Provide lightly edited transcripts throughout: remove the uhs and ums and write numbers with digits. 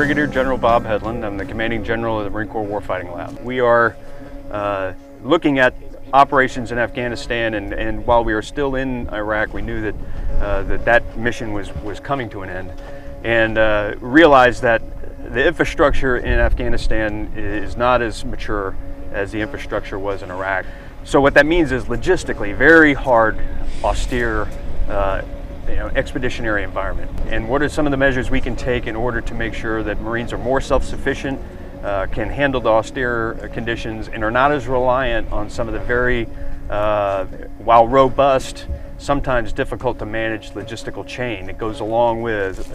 Brigadier General Bob Hedelund. I'm the Commanding General of the Marine Corps Warfighting Lab. We are looking at operations in Afghanistan, and while we are still in Iraq, we knew that that mission was coming to an end, and realized that the infrastructure in Afghanistan is not as mature as the infrastructure was in Iraq. So what that means is logistically very hard, austere, expeditionary environment. And what are some of the measures we can take in order to make sure that Marines are more self-sufficient, can handle the austere conditions, and are not as reliant on some of the very, while robust, sometimes difficult to manage logistical chain that goes along with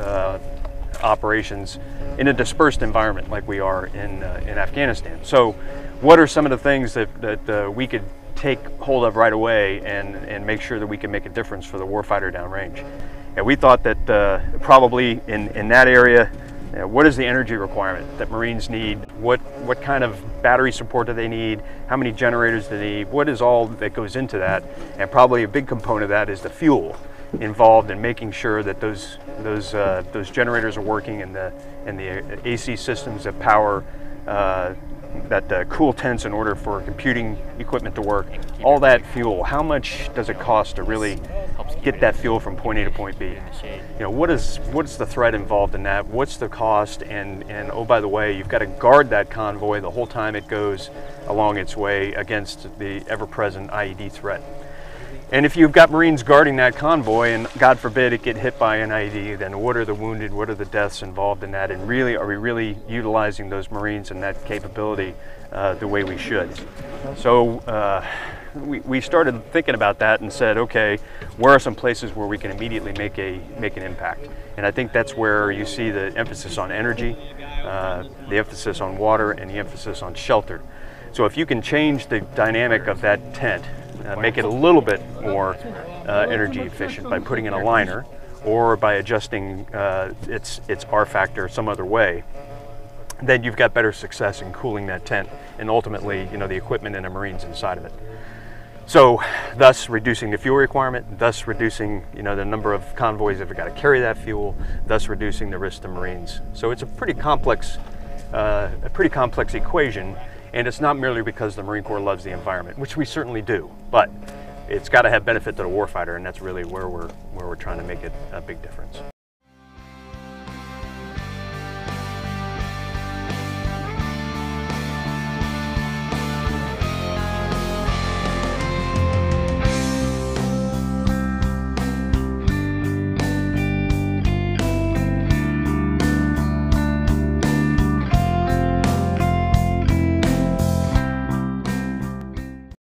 operations in a dispersed environment like we are in Afghanistan. So what are some of the things that we could take hold of right away and make sure that we can make a difference for the warfighter downrange? And we thought that probably in that area, what is the energy requirement that Marines need? What kind of battery support do they need? How many generators do they need? What is all that goes into that? And probably a big component of that is the fuel involved in making sure that those generators are working, and the AC systems that power that cool tents in order for computing equipment to work. All that fuel, how much does it cost to really get that fuel from point A to point B? What's the threat involved in that? What's the cost? And oh, by the way, you've got to guard that convoy the whole time it goes along its way against the ever-present IED threat. And if you've got Marines guarding that convoy, and God forbid it get hit by an IED, then what are the wounded, what are the deaths involved in that, and really, are we really utilizing those Marines and that capability the way we should? So we started thinking about that and said, okay, where are some places where we can immediately make an impact? And I think that's where you see the emphasis on energy, the emphasis on water, and the emphasis on shelter. So if you can change the dynamic of that tent, make it a little bit more energy efficient by putting in a liner, or by adjusting its R factor some other way, then you've got better success in cooling that tent, and ultimately, the equipment and the Marines inside of it. So, thus reducing the fuel requirement, thus reducing the number of convoys that have got to carry that fuel, thus reducing the risk to Marines. So it's a pretty complex equation. And it's not merely because the Marine Corps loves the environment, which we certainly do, but it's got to have benefit to the warfighter, and that's really where we're trying to make it a big difference.